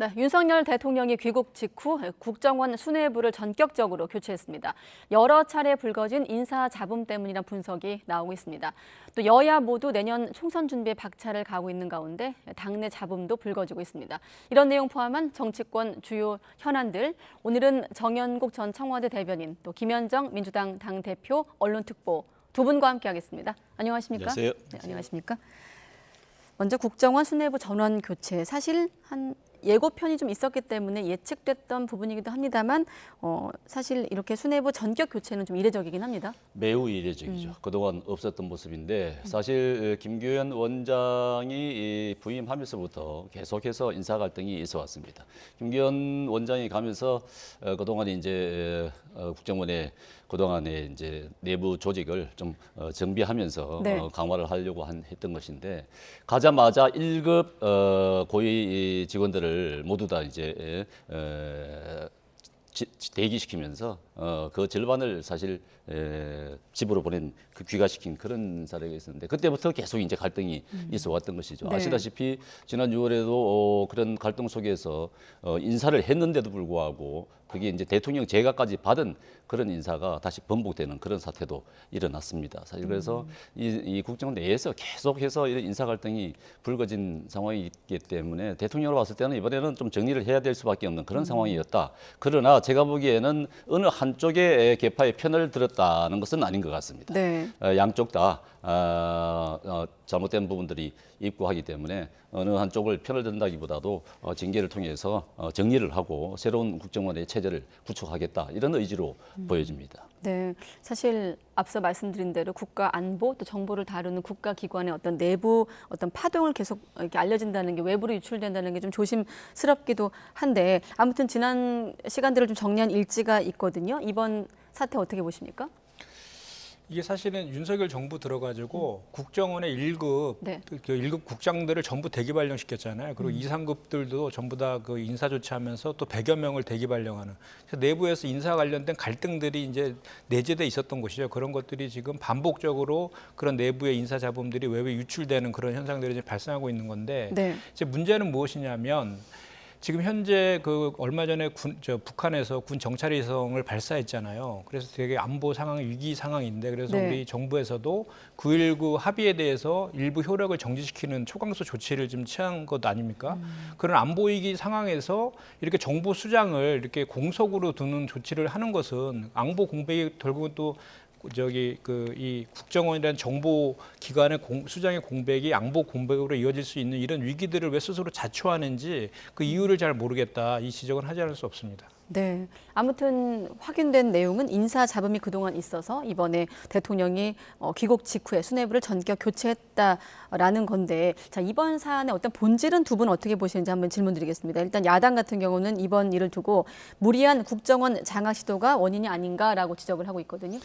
네, 윤석열 대통령이 귀국 직후 국정원 수뇌부를 전격적으로 교체했습니다. 여러 차례 불거진 인사잡음 때문이란 분석이 나오고 있습니다. 또 여야 모두 내년 총선 준비에 박차를 가고 있는 가운데 당내 잡음도 불거지고 있습니다. 이런 내용 포함한 정치권 주요 현안들, 오늘은 정연국 전 청와대 대변인, 또 김현정 민주당 당대표 언론특보 두 분과 함께하겠습니다. 안녕하십니까? 안녕하세요. 네, 안녕하십니까? 먼저 국정원 수뇌부 전원 교체, 사실 한 예고편이 좀 있었기 때문에 예측됐던 부분이기도 합니다만 사실 이렇게 수뇌부 전격 교체는 좀 이례적이긴 합니다. 매우 이례적이죠. 그동안 없었던 모습인데 사실 김규현 원장이 부임하면서부터 계속해서 인사 갈등이 있어 왔습니다. 김규현 원장이 가면서 그동안 이제 국정원의 그동안의 이제 내부 조직을 좀 정비하면서 네. 강화를 하려고 했던 것인데 가자마자 1급 고위 직원들을 모두 다 이제 대기시키면서 그 절반을 사실 집으로 보낸 귀가시킨 그런 사례가 있었는데 그때부터 계속 이제 갈등이 있어 왔던 것이죠. 네. 아시다시피 지난 6월에도 그런 갈등 속에서 인사를 했는데도 불구하고 그게 이제 대통령 재가까지 받은 그런 인사가 다시 번복되는 그런 사태도 일어났습니다. 사실 그래서 이 국정원 내에서 계속해서 이런 인사 갈등이 불거진 상황이 있기 때문에 대통령으로 봤을 때는 이번에는 좀 정리를 해야 될 수밖에 없는 그런 상황이었다. 그러나 제가 보기에는 어느 한쪽의 계파의 편을 들었다는 것은 아닌 것 같습니다. 네. 양쪽 다 잘못된 부분들이 있고 하기 때문에 어느 한쪽을 편을 든다기보다도 징계를 통해서 정리를 하고 새로운 국정원의 체제를 구축하겠다 이런 의지로 보여집니다. 네, 사실 앞서 말씀드린 대로 국가 안보 또 정보를 다루는 국가기관의 어떤 내부 어떤 파동을 계속 이렇게 알려진다는 게 외부로 유출된다는 게 좀 조심스럽기도 한데 아무튼 지난 시간들을 좀 정리한 일지가 있거든요. 이번 사태 어떻게 보십니까? 이게 사실은 윤석열 정부 들어가지고 국정원의 1급, 네. 그 1급 국장들을 전부 대기 발령시켰잖아요. 그리고 2, 3급들도 전부 다 그 인사 조치하면서 또 100여 명을 대기 발령하는. 그래서 내부에서 인사 관련된 갈등들이 이제 내재돼 있었던 것이죠. 그런 것들이 지금 반복적으로 그런 내부의 인사 잡음들이 외부에 유출되는 그런 현상들이 이제 발생하고 있는 건데 네. 이제 문제는 무엇이냐면 지금 현재 그 얼마 전에 북한에서 군 정찰위성을 발사했잖아요. 그래서 되게 안보 상황이 위기 상황인데 그래서 네. 우리 정부에서도 9.19 합의에 대해서 일부 효력을 정지시키는 초강수 조치를 좀 취한 것 아닙니까? 그런 안보 위기 상황에서 이렇게 정보 수장을 이렇게 공석으로 두는 조치를 하는 것은 안보 공백이 결국은 또 이 국정원이라는 정보 기관의 수장의 공백이 양보 공백으로 이어질 수 있는 이런 위기들을 왜 스스로 자초하는지 그 이유를 잘 모르겠다 이 지적은 하지 않을 수 없습니다. 네. 아무튼 확인된 내용은 인사 잡음이 그동안 있어서 이번에 대통령이 귀국 직후에 수뇌부를 전격 교체했다라는 건데 자, 이번 사안의 어떤 본질은 두 분 어떻게 보시는지 한번 질문드리겠습니다. 일단 야당 같은 경우는 이번 일을 두고 무리한 국정원 장악 시도가 원인이 아닌가라고 지적을 하고 있거든요.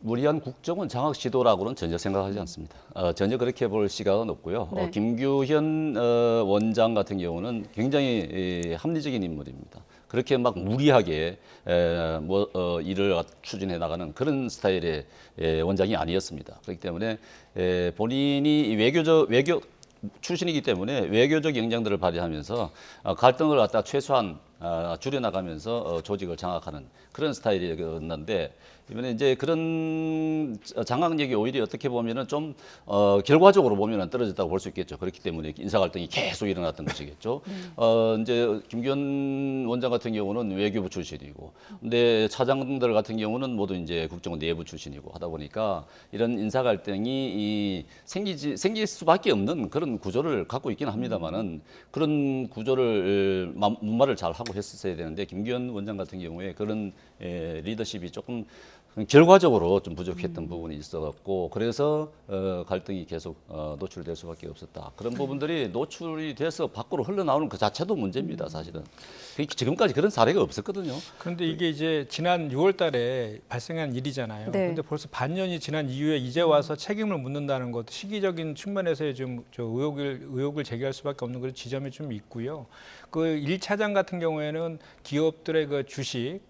무리한 국정원 장악 시도라고는 전혀 생각하지 않습니다. 전혀 그렇게 볼 시각은 없고요. 네. 김규현 원장 같은 경우는 굉장히 합리적인 인물입니다. 그렇게 막 무리하게 일을 추진해 나가는 그런 스타일의 원장이 아니었습니다. 그렇기 때문에 본인이 외교 출신이기 때문에 외교적 역량들을 발휘하면서 갈등을 갖다 최소한 줄여나가면서 조직을 장악하는 그런 스타일이었는데 이번에 이제 그런 장악력이 오히려 어떻게 보면은 좀 결과적으로 보면은 떨어졌다고 볼 수 있겠죠. 그렇기 때문에 인사 갈등이 계속 일어났던 것이겠죠. 이제 김규현 원장 같은 경우는 외교부 출신이고, 근데 차장들 같은 경우는 모두 이제 국정원 내부 출신이고 하다 보니까 이런 인사 갈등이 생길 수밖에 없는 그런 구조를 갖고 있긴 합니다만은 그런 구조를 문말을 잘 하고 했었어야 되는데 김규현 원장 같은 경우에 그런 리더십이 조금 결과적으로 좀 부족했던 부분이 있어갖고 그래서 갈등이 계속 노출될 수밖에 없었다. 그런 부분들이 노출이 돼서 밖으로 흘러나오는 그 자체도 문제입니다. 사실은 지금까지 그런 사례가 없었거든요. 그런데 이게 이제 지난 6월 달에 발생한 일이잖아요. 네. 그런데 벌써 반년이 지난 이후에 이제 와서 책임을 묻는다는 것, 시기적인 측면에서의 좀 의혹을 제기할 수밖에 없는 그런 지점이 좀 있고요. 그 1차장 같은 경우에는 기업들의 그 주식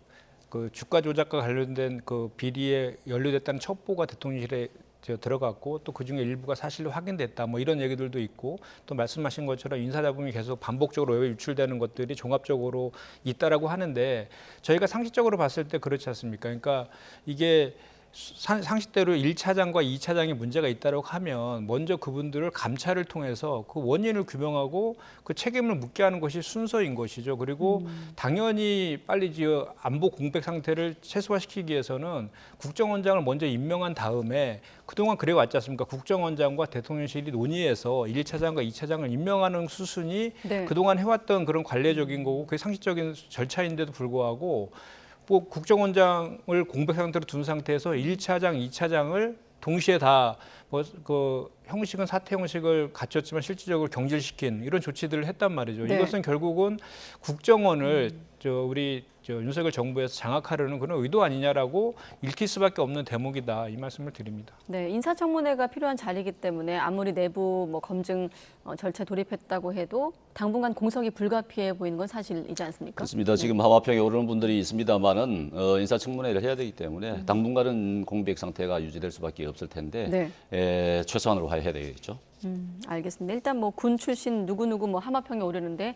그 주가 조작과 관련된 그 비리에 연루됐다는 첩보가 대통령실에 들어갔고 또 그중에 일부가 사실로 확인됐다 뭐 이런 얘기들도 있고 또 말씀하신 것처럼 인사자금이 계속 반복적으로 외부에 유출되는 것들이 종합적으로 있다라고 하는데 저희가 상식적으로 봤을 때 그렇지 않습니까? 그러니까 이게 상식대로 1차장과 2차장이 문제가 있다고 하면 먼저 그분들을 감찰을 통해서 그 원인을 규명하고 그 책임을 묻게 하는 것이 순서인 것이죠. 그리고 당연히 빨리 안보 공백 상태를 최소화시키기 위해서는 국정원장을 먼저 임명한 다음에 그동안 그래 왔지 않습니까? 국정원장과 대통령실이 논의해서 1차장과 2차장을 임명하는 수순이 네. 그동안 해왔던 그런 관례적인 거고 그게 상식적인 절차인데도 불구하고 뭐 국정원장을 공백 상태로 둔 상태에서 1차장, 2차장을 동시에 다 뭐 그 형식은 사퇴 형식을 갖췄지만 실질적으로 경질시킨 이런 조치들을 했단 말이죠. 네. 이것은 결국은 국정원을 우리 윤석열 정부에서 장악하려는 그런 의도 아니냐라고 읽힐 수밖에 없는 대목이다 이 말씀을 드립니다. 네, 인사청문회가 필요한 자리이기 때문에 아무리 내부 뭐 검증 절차 돌입했다고 해도 당분간 공석이 불가피해 보이는 건 사실이지 않습니까? 그렇습니다. 지금 하마평에 오르는 분들이 있습니다만은 인사청문회를 해야 되기 때문에 당분간은 공백 상태가 유지될 수밖에 없을 텐데 최소한으로 해야 되겠죠. 알겠습니다. 일단 뭐 군 출신 누구누구 뭐 하마평에 오르는데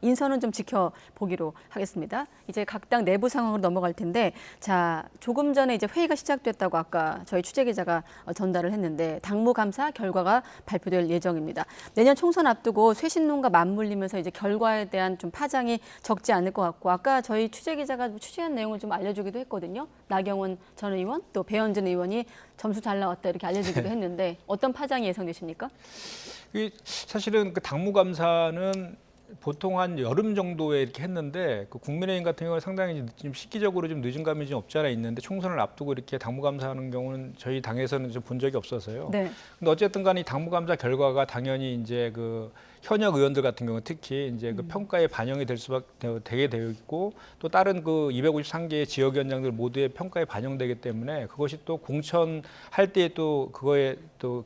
인선은 좀 지켜보기로 하겠습니다. 이제 각 당 내부 상황으로 넘어갈 텐데 자 조금 전에 이제 회의가 시작됐다고 아까 저희 취재 기자가 전달을 했는데 당무감사 결과가 발표될 예정입니다. 내년 총선 앞두고 쇄신론과 맞물리면서 이제 결과에 대한 좀 파장이 적지 않을 것 같고 아까 저희 취재 기자가 취재한 내용을 좀 알려주기도 했거든요. 나경원 전 의원 또 배현진 의원이 점수 잘 나왔다 이렇게 알려주기도 했는데 어떤 파장이 예상되십니까? 사실은 그 당무감사는 보통 한 여름 정도에 이렇게 했는데 그 국민의힘 같은 경우는 상당히 좀 시기적으로 좀 늦은 감이 좀 없지 않아 있는데 총선을 앞두고 이렇게 당무감사하는 경우는 저희 당에서는 좀 본 적이 없어서요. 네. 근데 어쨌든 간에 이 당무감사 결과가 당연히 이제 그 현역 의원들 같은 경우 특히 이제 그 평가에 반영이 될 수밖에 되게 되어 있고 또 다른 그 253개의 지역위원장들 모두의 평가에 반영되기 때문에 그것이 또 공천할 때 또 그거에 또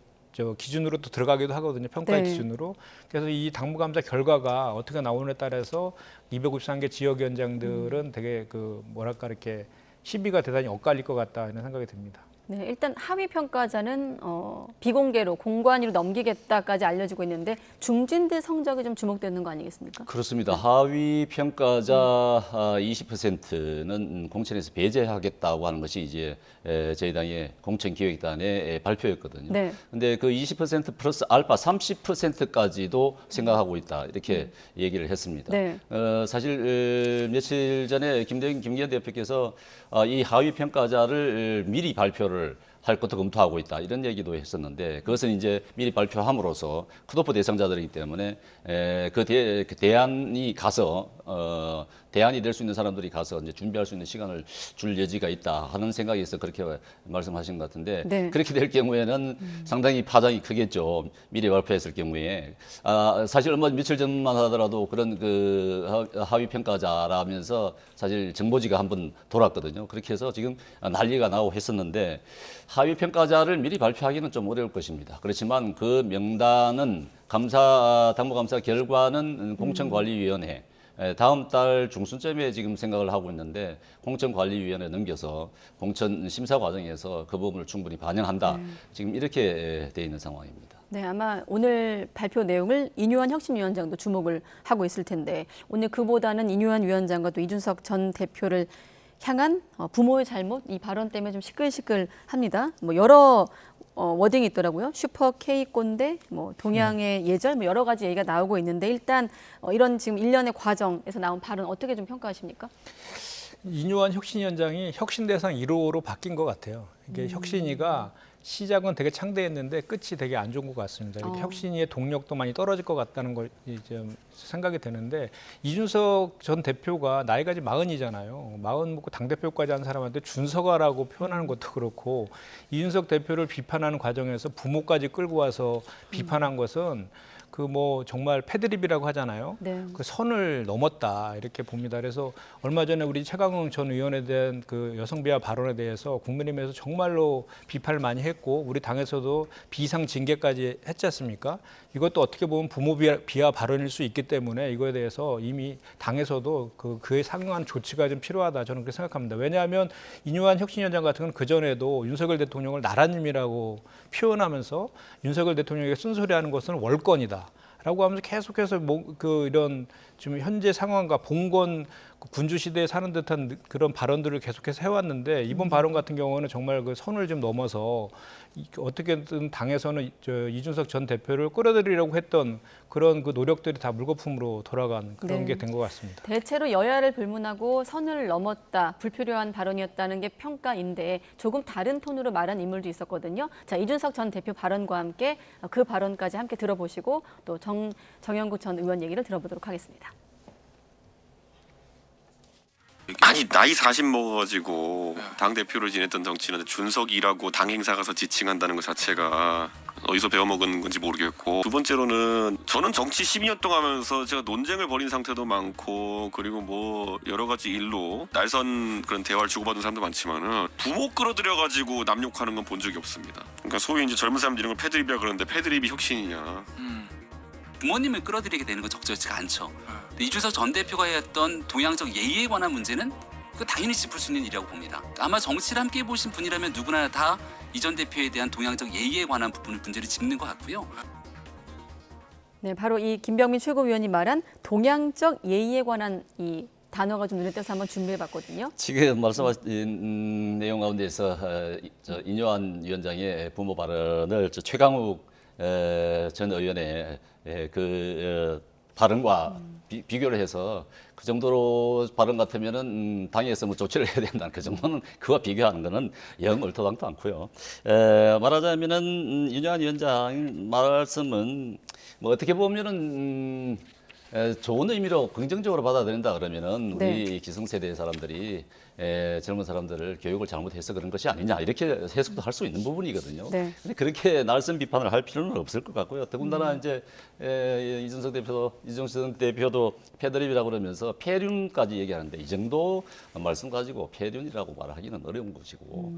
기준으로 또 들어가기도 하거든요. 평가의 기준으로. 그래서 이 당무감사 결과가 어떻게 나오느냐에 따라서 253개 지역위원장들은 되게 그 뭐랄까 이렇게 시비가 대단히 엇갈릴 것 같다 이런 생각이 듭니다. 네, 일단 하위 평가자는 비공개로 공관위로 넘기겠다까지 알려지고 있는데 중진대 성적이 좀 주목되는 거 아니겠습니까? 그렇습니다. 하위 평가자 20%는 공천에서 배제하겠다고 하는 것이 이제 저희 당의 공천기획단의 발표였거든요. 네. 근데 그 20% 플러스 알파 30%까지도 생각하고 있다 이렇게 얘기를 했습니다. 네. 사실 며칠 전에 김기현 대표께서 이 하위 평가자를 미리 발표를 할 것도 검토하고 있다 이런 얘기도 했었는데 그것은 이제 미리 발표함으로써 컷오프 대상자들이기 때문에 그 대안이 가서 대안이 될 수 있는 사람들이 가서 이제 준비할 수 있는 시간을 줄 여지가 있다 하는 생각에서 그렇게 말씀하신 것 같은데 네. 그렇게 될 경우에는 상당히 파장이 크겠죠. 미리 발표했을 경우에 사실 얼마 며칠 전만 하더라도 그런 그 하위 평가자라면서 사실 정보지가 한번 돌았거든요. 그렇게 해서 지금 난리가 나고 했었는데 하위 평가자를 미리 발표하기는 좀 어려울 것입니다. 그렇지만 그 명단은 당무감사 결과는 공천관리위원회 다음 달 중순쯤에 지금 생각을 하고 있는데 공천관리위원회에 넘겨서 공천 심사 과정에서 그 부분을 충분히 반영한다. 지금 이렇게 돼 있는 상황입니다. 네, 아마 오늘 발표 내용을 인유한 혁신위원장도 주목을 하고 있을 텐데 오늘 그보다는 인유한 위원장과 또 이준석 전 대표를 향한 부모의 잘못 이 발언 때문에 좀 시끌시끌합니다. 뭐 여러 워딩이 있더라고요. 슈퍼 K 꼰대, 뭐 동양의 예절, 뭐 여러 가지 얘기가 나오고 있는데 일단 이런 지금 일련의 과정에서 나온 발언 어떻게 좀 평가하십니까? 인유한 혁신위원장이 혁신 대상 1호로 바뀐 것 같아요. 이게 혁신위가 시작은 되게 창대했는데 끝이 되게 안 좋은 것 같습니다. 이렇게 혁신위의 동력도 많이 떨어질 것 같다는 걸 좀 생각이 되는데 이준석 전 대표가 나이가 이제 40이잖아요. 40 먹고 당대표까지 한 사람한테 준서가라고 표현하는 것도 그렇고 이준석 대표를 비판하는 과정에서 부모까지 끌고 와서 비판한 것은 그 뭐 정말 패드립이라고 하잖아요. 네. 그 선을 넘었다 이렇게 봅니다. 그래서 얼마 전에 우리 최강욱 전 의원에 대한 그 여성 비하 발언에 대해서 국민의힘에서 정말로 비판을 많이 했고 우리 당에서도 비상 징계까지 했지 않습니까? 이것도 어떻게 보면 부모 비하 발언일 수 있기 때문에 이거에 대해서 이미 당에서도 그에 상응한 조치가 좀 필요하다 저는 그렇게 생각합니다. 왜냐하면 이뇨한 혁신위원장 같은 건 그전에도 윤석열 대통령을 나라님이라고 표현하면서 윤석열 대통령에게 쓴소리하는 것은 월권이다. 라고 하면서 계속해서 이런 지금 현재 상황과 봉건 군주 시대에 사는 듯한 그런 발언들을 계속해서 해왔는데 이번 발언 같은 경우는 정말 그 선을 좀 넘어서 어떻게든 당에서는 이준석 전 대표를 끌어들이려고 했던 그런 그 노력들이 다 물거품으로 돌아간 그런 네. 게 된 것 같습니다. 대체로 여야를 불문하고 선을 넘었다, 불필요한 발언이었다는 게 평가인데 조금 다른 톤으로 말한 인물도 있었거든요. 자, 이준석 전 대표 발언과 함께 그 발언까지 함께 들어보시고 또 정영구 전 의원 얘기를 들어보도록 하겠습니다. 아니 나이 40 먹어가지고 당대표를 지냈던 정치인한테 준석이라고 당 행사 가서 지칭한다는 것 자체가 어디서 배워먹은 건지 모르겠고, 두 번째로는 저는 정치 12년 동안 하면서 제가 논쟁을 벌인 상태도 많고 그리고 뭐 여러 가지 일로 날선 그런 대화를 주고받은 사람도 많지만은 부모 끌어들여가지고 남 욕하는 건 본 적이 없습니다. 그러니까 소위 이제 젊은 사람들이 이런 걸 패드립이라 그러는데 패드립이 혁신이냐. 부모님을 끌어들이게 되는 건 적절치가 않죠. 근데 이준석 전 대표가 했던 동양적 예의에 관한 문제는 그 당연히 짚을 수 있는 일이라고 봅니다. 아마 정치를 함께 해보신 분이라면 누구나 다 이 전 대표에 대한 동양적 예의에 관한 문제를 짚는 것 같고요. 네, 바로 이 김병민 최고위원이 말한 동양적 예의에 관한 이 단어가 좀 눈에 띄어서 한번 준비해봤거든요. 지금 말씀하신 내용 가운데서 이뇨한 위원장의 부모 발언을 최강욱 전 의원의 발언과 비교를 해서 그 정도로 발언 같으면은 당에서 뭐 조치를 해야 된다는 그 정도는 그와 비교하는 거는 영 얼토당도 않고요. 말하자면은 이뇨한 위원장 말씀은 뭐 어떻게 보면은 좋은 의미로 긍정적으로 받아들인다 그러면은 우리 네. 기성세대 사람들이 젊은 사람들을 교육을 잘못해서 그런 것이 아니냐 이렇게 해석도 할 수 있는 부분이거든요. 네. 근데 그렇게 날선 비판을 할 필요는 없을 것 같고요. 더군다나 이제 이준석 대표도 패드립이라고 그러면서 폐륜까지 얘기하는데 이 정도 말씀 가지고 폐륜이라고 말하기는 어려운 것이고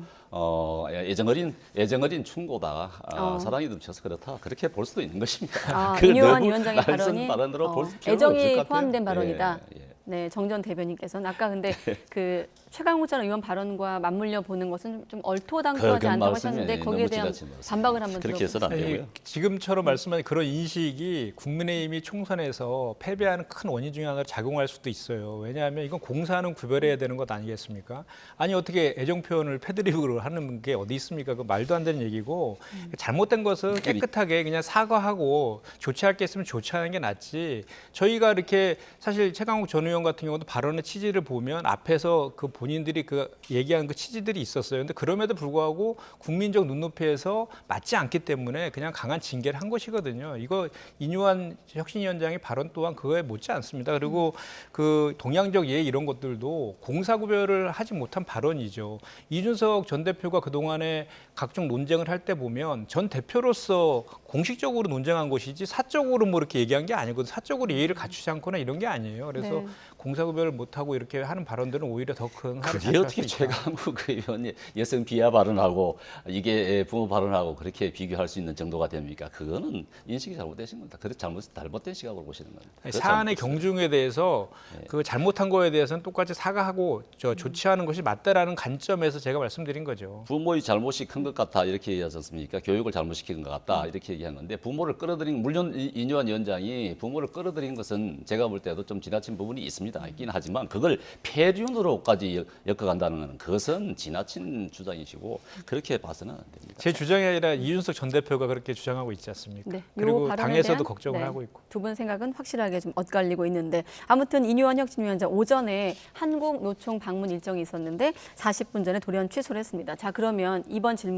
애정어린 충고다. 사랑이 넘쳐서 그렇다. 그렇게 볼 수도 있는 것입니다. 아, 그걸 이뇨한 너무 위원장의 날선 발언이 발언으로 볼 필요는 없을 애정이 것 같아요. 포함된 발언이다. 예. 네, 정전 대변인께서는 아까 근데 그 최강욱 전 의원 발언과 맞물려 보는 것은 좀 얼토당토하지 그건 않다고 말씀이 하셨는데 거기에 너무 대한 지나친 말씀입니다. 반박을 한번 그렇게 해서는 안 들어보겠습니다. 되고요. 지금처럼 말씀하신 그런 인식이 국민의힘이 총선에서 패배하는 큰 원인 중에 하나로 작용할 수도 있어요. 왜냐하면 이건 공사는 구별해야 되는 것 아니겠습니까? 아니 어떻게 애정 표현을 패드립으로 하는 게 어디 있습니까? 그 말도 안 되는 얘기고 잘못된 것은 깨끗하게 그냥 사과하고 조치할 게 있으면 조치하는 게 낫지. 저희가 이렇게 사실 최강욱 전 의원 같은 경우도 발언의 취지를 보면 앞에서 그 본인들이 그 얘기한 그 취지들이 있었어요. 근데 그럼에도 불구하고 국민적 눈높이에서 맞지 않기 때문에 그냥 강한 징계를 한 것이거든요. 이거 이뇨한 혁신위원장의 발언 또한 그거에 못지 않습니다. 그리고 그 동양적 예의 이런 것들도 공사구별을 하지 못한 발언이죠. 이준석 전 대표가 그동안에 각종 논쟁을 할 때 보면 전 대표로서 공식적으로 논쟁한 것이지 사적으로 뭐 이렇게 얘기한 게 아니거든요. 사적으로 예의를 갖추지 않거나 이런 게 아니에요. 그래서 네. 공사구별을 못하고 이렇게 하는 발언들은 오히려 더 큰 하를 그게 어떻게 최강욱 의원이 여성 비하 발언하고 이게 부모 발언하고 그렇게 비교할 수 있는 정도가 됩니까? 그거는 인식이 잘못되신 겁니다. 그래 잘못된 시각으로 보시는 겁니다. 사안의 경중에 대해서 그 잘못한 거에 대해서는 똑같이 사과하고 조치하는 것이 맞다라는 관점에서 제가 말씀드린 거죠. 부모의 잘못이 큰 것 같다 이렇게 얘기하지 않습니까? 교육을 잘못시킨 것 같다 이렇게 얘기하는 건데 부모를 끌어들인 물론 이뇨한 위원장이 부모를 끌어들인 것은 제가 볼 때도 좀 지나친 부분이 있습니다. 있긴 하지만 그걸 폐륜으로까지 엮어간다는 그것은 지나친 주장이시고 그렇게 봐서는 안 됩니다. 제 주장이 아니라 이준석 전 대표가 그렇게 주장하고 있지 않습니까? 네, 요 그리고 발언에 당에서도 대한, 걱정을 네, 하고 있고. 두 분 생각은 확실하게 좀 엇갈리고 있는데 아무튼 이뇨한 혁신위원장 오전에 한국노총 방문 일정이 있었는데 40분 전에 돌연 취소를 했습니다. 자, 그러면 이번 질문은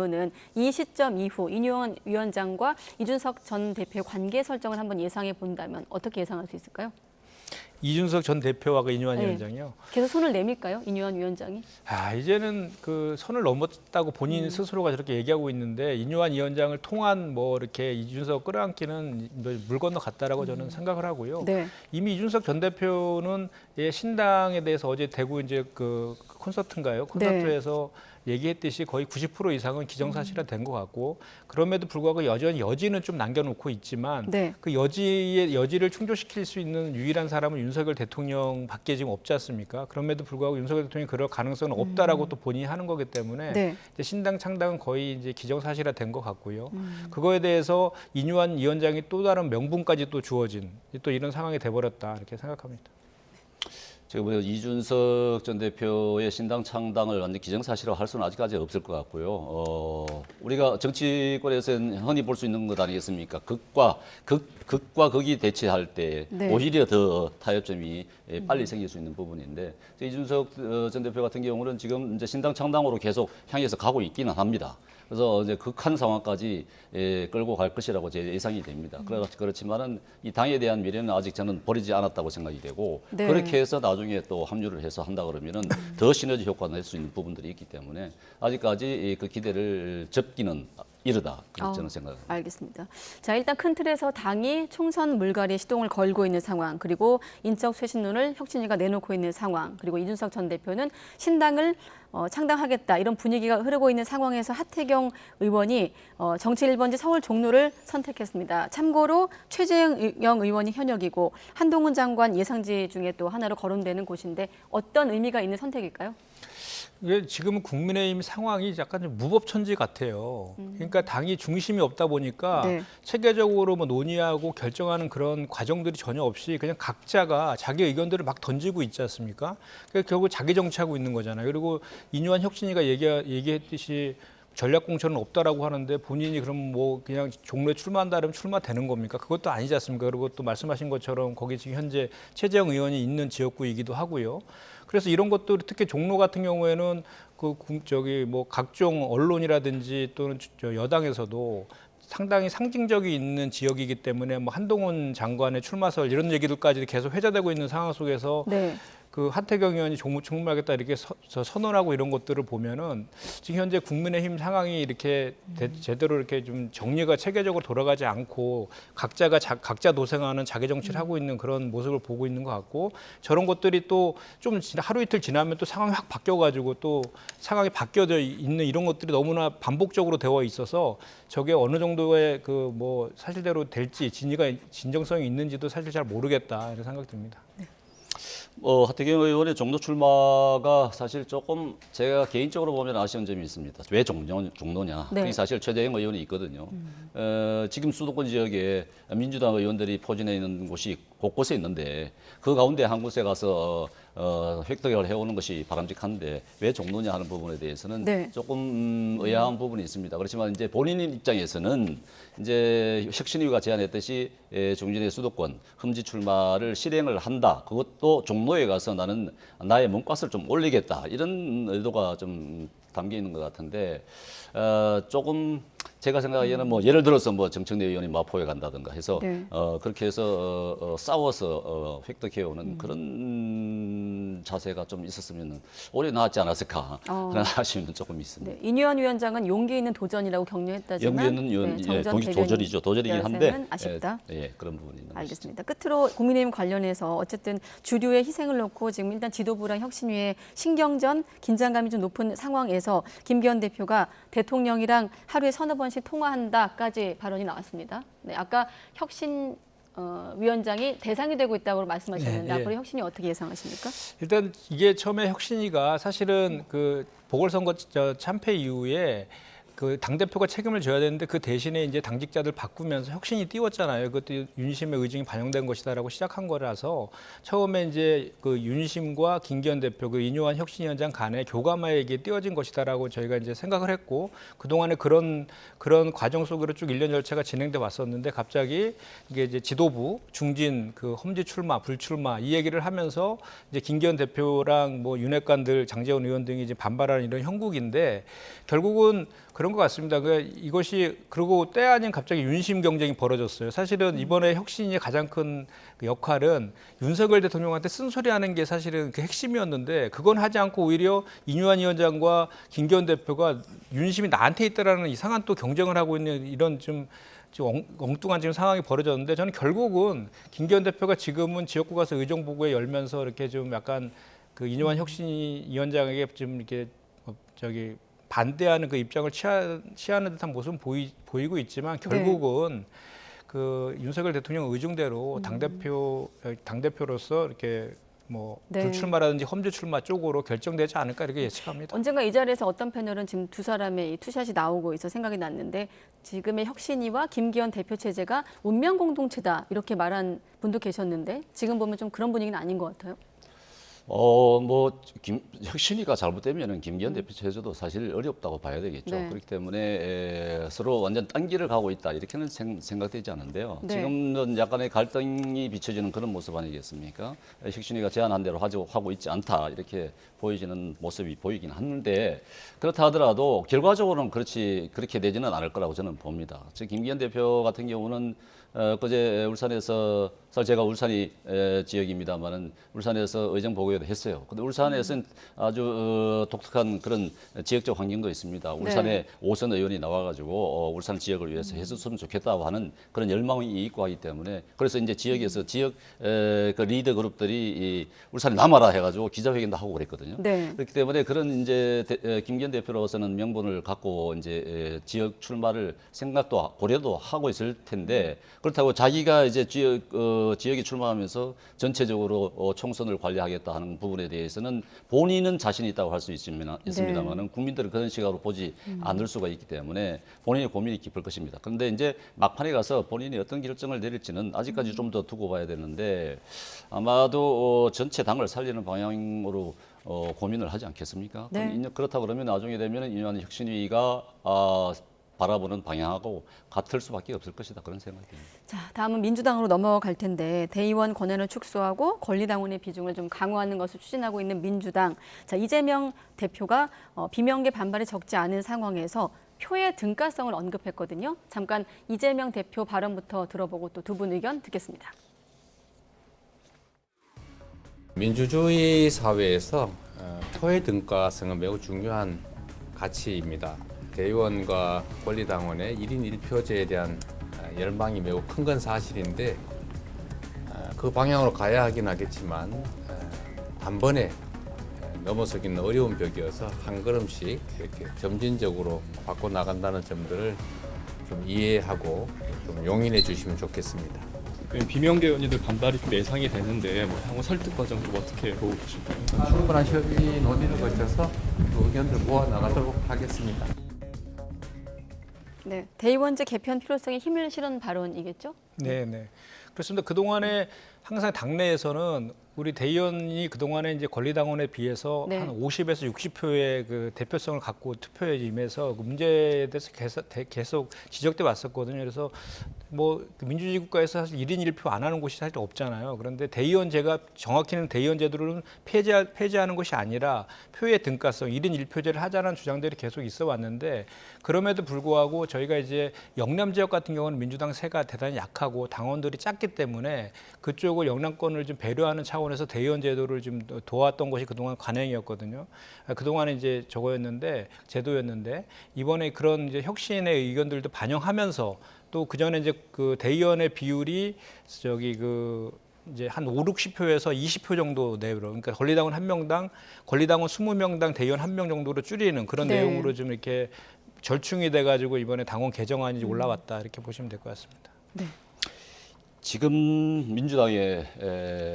이 시점 이후 이뇨한 위원장과 이준석 전 대표의 관계 설정을 한번 예상해 본다면 어떻게 예상할 수 있을까요? 이준석 전 대표와 그 이뇨한 네. 위원장이요. 계속 손을 내밀까요? 이뇨한 위원장이? 이제는 그 선을 넘었다고 본인 스스로가 저렇게 얘기하고 있는데 이뇨한 위원장을 통한 뭐 이렇게 이준석 끌어안기는 물 건너 갔다라고 저는 생각을 하고요. 네. 이미 이준석 전 대표는 신당에 대해서 어제 대구 이제 그 콘서트인가요? 콘서트에서 얘기했듯이 거의 90% 이상은 기정사실화된 것 같고 그럼에도 불구하고 여전히 여지는 좀 남겨놓고 있지만 네. 그 여지를 충족시킬 수 있는 유일한 사람은 윤석열 대통령밖에 지금 없지 않습니까? 그럼에도 불구하고 윤석열 대통령이 그럴 가능성은 없다라고 또 본인이 하는 거기 때문에 네. 이제 신당 창당은 거의 이제 기정사실화된 것 같고요. 그거에 대해서 이뇨한 위원장이 또 다른 명분까지 또 주어진 또 이런 상황이 돼버렸다 이렇게 생각합니다. 지금 뭐 이준석 전 대표의 신당 창당을 완전 기정사실화할 수는 아직까지 없을 것 같고요. 우리가 정치권에서는 흔히 볼 수 있는 것 아니겠습니까? 극과 극이 대치할 때 네. 오히려 더 타협점이 빨리 생길 수 있는 부분인데 이준석 전 대표 같은 경우는 지금 이제 신당 창당으로 계속 향해서 가고 있기는 합니다. 그래서 이제 극한 상황까지 끌고 갈 것이라고 제 예상이 됩니다. 그렇지만은 이 당에 대한 미래는 아직 저는 버리지 않았다고 생각이 되고 네. 그렇게 해서 나중에 또 합류를 해서 한다 그러면은 더 시너지 효과가 낼 수 있는 부분들이 있기 때문에 아직까지 그 기대를 접기는 이르다. 그렇게 저는 생각합니다. 알겠습니다. 자, 일단 큰 틀에서 당이 총선 물갈이 시동을 걸고 있는 상황, 그리고 인적 쇄신론을 혁신위가 내놓고 있는 상황, 그리고 이준석 전 대표는 신당을 창당하겠다 이런 분위기가 흐르고 있는 상황에서 하태경 의원이 정치 1번지 서울 종로를 선택했습니다. 참고로 최재형 의원이 현역이고 한동훈 장관 예상지 중에 또 하나로 거론되는 곳인데 어떤 의미가 있는 선택일까요? 이게 지금은 국민의힘 상황이 약간 좀 무법천지 같아요. 그러니까 당이 중심이 없다 보니까 네. 체계적으로 뭐 논의하고 결정하는 그런 과정들이 전혀 없이 그냥 각자가 자기 의견들을 막 던지고 있지 않습니까? 그러니까 결국 자기 정치하고 있는 거잖아요. 그리고 이뇨한 혁신이가 얘기했듯이 전략공천은 없다라고 하는데 본인이 그럼 뭐 그냥 종로에 출마한다 그러면 출마되는 겁니까? 그것도 아니지 않습니까? 그리고 또 말씀하신 것처럼 거기 지금 현재 최재형 의원이 있는 지역구이기도 하고요. 그래서 이런 것도 특히 종로 같은 경우에는 뭐 각종 언론이라든지 또는 여당에서도 상당히 상징적이 있는 지역이기 때문에 뭐 한동훈 장관의 출마설 이런 얘기들까지 계속 회자되고 있는 상황 속에서 네. 그 하태경 의원이 출마하겠다 이렇게 선언하고 이런 것들을 보면은 지금 현재 국민의힘 상황이 이렇게 제대로 이렇게 좀 정리가 체계적으로 돌아가지 않고 각자가 각자 도생하는 자기 정치를 하고 있는 그런 모습을 보고 있는 것 같고 저런 것들이 또 좀 하루 이틀 지나면 또 상황이 확 바뀌어가지고 또 상황이 바뀌어져 있는 이런 것들이 너무나 반복적으로 되어 있어서 저게 어느 정도의 그 뭐 사실대로 될지 진정성이 있는지도 사실 잘 모르겠다 이런 생각이 듭니다. 하태경 의원의 종로 출마가 사실 조금 제가 개인적으로 보면 아쉬운 점이 있습니다. 왜 종로냐? 네. 그게 사실 최재형 의원이 있거든요. 지금 수도권 지역에 민주당 의원들이 포진해 있는 곳이 곳곳에 있는데 그 가운데 한 곳에 가서 획득을 해오는 것이 바람직한데 왜 종로냐 하는 부분에 대해서는 네. 조금 의아한 부분이 있습니다. 그렇지만 이제 본인 입장에서는 이제 혁신위가 제안했듯이 중진의 수도권 험지 출마를 실행을 한다. 그것도 종로에 가서 나는 나의 몸값을 좀 올리겠다. 이런 의도가 좀 담겨 있는 것 같은데 조금 제가 생각하기에는 뭐 예를 들어서 뭐 정청래 의원이 마포에 간다든가 해서 네. 그렇게 해서 싸워서 획득해오는 그런 자세가 좀 있었으면 오래 나왔지 않았을까 하는 아쉬움은 조금 있습니다. 네. 이뇨한 위원장은 용기 있는 도전이라고 격려했다지만 연기는 정말 도전이죠. 도전이긴 한데 대변인 아쉽다. 그런 부분이 있는 것이죠. 알겠습니다. 끝으로 국민의힘 관련해서 어쨌든 주류의 희생을 놓고 지금 일단 지도부랑 혁신위의 신경전, 긴장감이 좀 높은 상황에서 김기현 대표가 대통령이랑 하루에 서너 번씩 통화한다까지 발언이 나왔습니다. 네, 아까 혁신 위원장이 대상이 되고 있다고 말씀하셨는데 네, 예. 앞으로 혁신이 어떻게 예상하십니까? 일단 이게 처음에 혁신위가 사실은 그 보궐선거 참패 이후에 그 당대표가 책임을 져야 되는데 그 대신에 이제 당직자들 바꾸면서 혁신이 띄웠잖아요. 그것도 윤심의 의중이 반영된 것이다라고 시작한 거라서 처음에 이제 그 윤심과 김기현 대표 그 이뇨한 혁신위원장 간의 교감하에 띄워진 것이다라고 저희가 이제 생각을 했고 그동안에 그런 과정 속으로 쭉 일련 절차가 진행돼 왔었는데 갑자기 이게 이제 지도부 중진 그 험지 출마 불출마 이 얘기를 하면서 이제 김기현 대표랑 뭐 윤핵관들 장제원 의원 등이 이제 반발하는 이런 형국인데 결국은 그런 그런 것 같습니다. 이것이 그리고 때 아닌 갑자기 윤심 경쟁이 벌어졌어요. 사실은 이번에 혁신의 가장 큰 역할은 윤석열 대통령한테 쓴소리하는 게 사실은 그 핵심이었는데 그건 하지 않고 오히려 이뇨한 위원장과 김기현 대표가 윤심이 나한테 있다라는 이상한 또 경쟁을 하고 있는 이런 좀 엉뚱한 지금 상황이 벌어졌는데 저는 결국은 김기현 대표가 지금은 지역구 가서 의정부구에 열면서 이렇게 좀 약간 그 이뇨한 혁신위원장에게 좀 이렇게 반대하는 그 입장을 취하는 듯한 모습은 보이고 있지만 결국은 그 윤석열 대통령 의중대로 당대표로서 이렇게 뭐 불출마라든지 험지 출마 쪽으로 결정되지 않을까 이렇게 예측합니다. 언젠가 이 자리에서 어떤 패널은 지금 두 사람의 이 투샷이 나오고 있어 생각이 났는데 지금의 혁신위와 김기현 대표 체제가 운명 공동체다 이렇게 말한 분도 계셨는데 지금 보면 좀 그런 분위기는 아닌 것 같아요. 혁신위가 잘못되면은 김기현 대표 체제도 사실 어렵다고 봐야 되겠죠. 네. 그렇기 때문에 서로 완전 딴 길을 가고 있다 이렇게는 생각되지 않은데요. 네. 지금은 약간의 갈등이 비춰지는 그런 모습 아니겠습니까? 혁신위가 제안한 대로 하고 있지 않다 이렇게 보여지는 모습이 보이긴 하는데 그렇다 하더라도 결과적으로는 그렇게 되지는 않을 거라고 저는 봅니다. 즉 김기현 대표 같은 경우는 그제 울산에서 사실 제가 울산이 지역입니다만은 울산에서 의정 보고회도 했어요. 근데 울산에서는 아주 독특한 그런 지역적 환경도 있습니다. 울산에 오선 의원이 나와가지고 울산 지역을 위해서 해줬으면 좋겠다고 하는 그런 열망이 있고 하기 때문에 그래서 이제 지역에서 지역 그 리더 그룹들이 이 울산에 남아라 해가지고 기자회견도 하고 그랬거든요. 네. 그렇기 때문에 그런 이제 김기현 대표로서는 명분을 갖고 이제 지역 출마를 생각도 고려도 하고 있을 텐데 그렇다고 자기가 이제 지역에 출마하면서 전체적으로 총선을 관리하겠다 하는 부분에 대해서는 본인은 자신이 있다고 할 수 있습니다만은 국민들은 그런 시각으로 보지 않을 수가 있기 때문에 본인의 고민이 깊을 것입니다. 그런데 이제 막판에 가서 본인이 어떤 결정을 내릴지는 아직까지 좀 더 두고 봐야 되는데 아마도 전체 당을 살리는 방향으로 고민을 하지 않겠습니까? 네. 그렇다 그러면 나중에 되면 이뇨한 혁신위가 바라보는 방향하고 같을 수밖에 없을 것이다 그런 생각이 듭니다. 자, 다음은 민주당으로 넘어갈 텐데 대의원 권한을 축소하고 권리당원의 비중을 좀 강화하는 것을 추진하고 있는 민주당. 자, 이재명 대표가 비명계 반발이 적지 않은 상황에서 표의 등가성을 언급했거든요. 잠깐 이재명 대표 발언부터 들어보고 또 두 분 의견 듣겠습니다. 민주주의 사회에서 표의 등가성은 매우 중요한 가치입니다. 대의원과 권리당원의 1인 1표제에 대한 열망이 매우 큰 건 사실인데 그 방향으로 가야 하긴 하겠지만 단번에 넘어서기는 어려운 벽이어서 한 걸음씩 이렇게 점진적으로 바꿔나간다는 점들을 좀 이해하고 좀 용인해 주시면 좋겠습니다. 비명계 의원님들 반발이 좀 예상이 되는데 향후 설득 과정 좀 어떻게 보고 계실까요? 충분한 협의 논의를 거쳐서 그 의견들 모아 나가도록 하겠습니다. 네, 대의원제 개편 필요성에 힘을 실은 발언이겠죠? 네. 그렇습니다. 그동안에 항상 당내에서는 우리 대의원이 그동안에 이제 권리당원에 비해서 네. 한 50에서 60표의 그 대표성을 갖고 투표에 임해서 그 문제에 대해서 계속 지적돼 왔었거든요. 그래서 뭐 민주주의 국가에서 사실 1인 1표 안 하는 곳이 사실 없잖아요. 그런데 대의원제가 정확히는 대의원제도를 폐지하는 것이 아니라 표의 등가성 1인 1표제를 하자는 주장들이 계속 있어 왔는데 그럼에도 불구하고 저희가 이제 영남 지역 같은 경우는 민주당 세가 대단히 약하고 당원들이 작기 때문에 그쪽을 영남권을 좀 배려하는 차원에서 대의원 제도를 좀 도왔던 것이 그동안 관행이었거든요. 그동안에 이제 제도였는데 이번에 그런 이제 혁신의 의견들도 반영하면서 또 그전에 이제 그 대의원의 비율이 이제 한 5, 60표에서 20표 정도 내로 그러니까 권리당원 1명당 권리당원 20명당 대의원 1명 정도로 줄이는 그런 내용으로 좀 이렇게 절충이 돼 가지고 이번에 당원 개정안이 올라왔다 이렇게 보시면 될 것 같습니다. 네. 지금 민주당의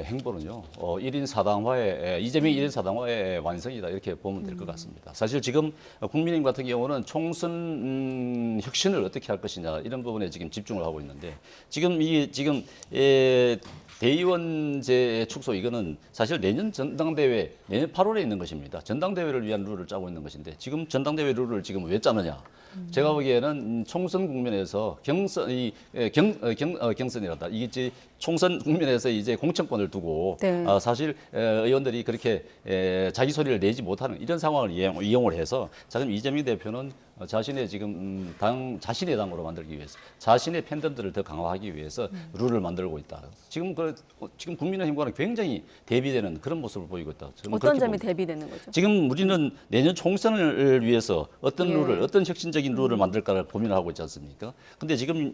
행보는요, 1인 4당화의, 이재명 1인 4당화의 완성이다, 이렇게 보면 될 것 같습니다. 사실 지금 국민의힘 같은 경우는 총선 혁신을 어떻게 할 것이냐, 이런 부분에 지금 집중을 하고 있는데, 지금 대의원제 축소 이거는 사실 내년 8월에 있는 것입니다. 전당대회를 위한 룰을 짜고 있는 것인데, 지금 전당대회 룰을 지금 왜 짜느냐? 제가 보기에는 총선 국면에서 경선이란다. 이게 총선 국면에서 이제 공천권을 두고 사실 의원들이 그렇게 자기 소리를 내지 못하는 이런 상황을 이용을 해서 지금 이재명 대표는 자신의 지금 자신의 당으로 만들기 위해서 자신의 팬덤들을 더 강화하기 위해서 룰을 만들고 있다. 지금 지금 국민의힘과는 굉장히 대비되는 그런 모습을 보이고 있다. 저는 어떤 그렇게 점이 봅니다. 대비되는 거죠? 지금 우리는 내년 총선을 위해서 어떤 예. 룰을 어떤 혁신적인 룰을 만들까를 고민을 하고 있지 않습니까? 근데 지금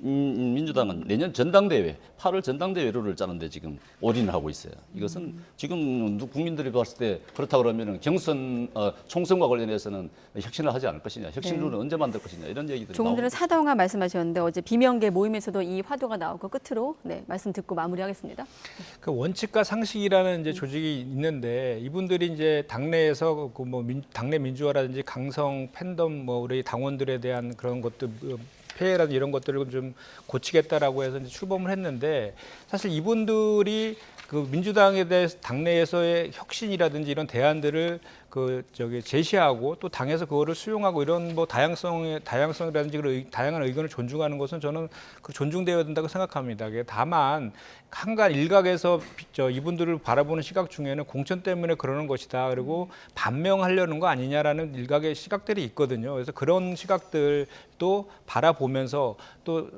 민주당은 내년 전당대회 8월 전당대회 룰을 짜는데 지금 올인을 하고 있어요. 이것은 지금 국민들이 봤을 때 그렇다 그러면은 총선과 관련해서는 혁신을 하지 않을 것이냐, 혁신 네. 룰은 언제 만들 것이냐 이런 얘기들이 조금 전에 나오고 사당화 말씀하셨는데 어제 비명계 모임에서도 이 화두가 나오고 끝으로 말씀 듣고 마무리하겠습니다. 그 원칙과 상식이라는 이제 조직이 있는데 이분들이 이제 당내에서 그 뭐 당내 민주화라든지 강성 팬덤 뭐 우리 당원들에 대한 그런 것들 폐해라든 이런 것들을 좀 고치겠다라고 해서 이제 출범을 했는데 사실 이분들이 그 민주당에 대해서 당내에서의 혁신이라든지 이런 대안들을 제시하고 또 당에서 그거를 수용하고 이런 뭐 다양성이라든지 그런 다양한 의견을 존중하는 것은 저는 그 존중되어야 된다고 생각합니다. 다만 한간 일각에서 이분들을 바라보는 시각 중에는 공천 때문에 그러는 것이다. 그리고 반명하려는 거 아니냐라는 일각의 시각들이 있거든요. 그래서 그런 시각들도 바라보면서 또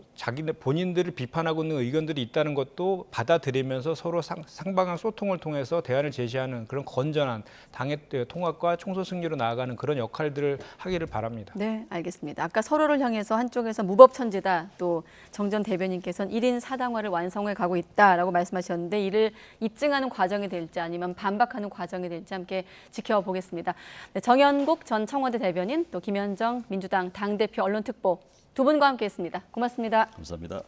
본인들을 비판하고 있는 의견들이 있다는 것도 받아들이면서 서로 상방한 소통을 통해서 대안을 제시하는 그런 건전한 당의 통합과 총선 승리로 나아가는 그런 역할들을 하기를 바랍니다. 네, 알겠습니다. 아까 서로를 향해서 한쪽에서 무법천지다, 또 정전 대변인께서는 1인 사당화를 완성해 가고 있다라고 말씀하셨는데 이를 입증하는 과정이 될지 아니면 반박하는 과정이 될지 함께 지켜보겠습니다. 네, 정연국 전 청와대 대변인, 또 김현정 민주당 당대표 언론특보 두 분과 함께했습니다. 고맙습니다. 감사합니다.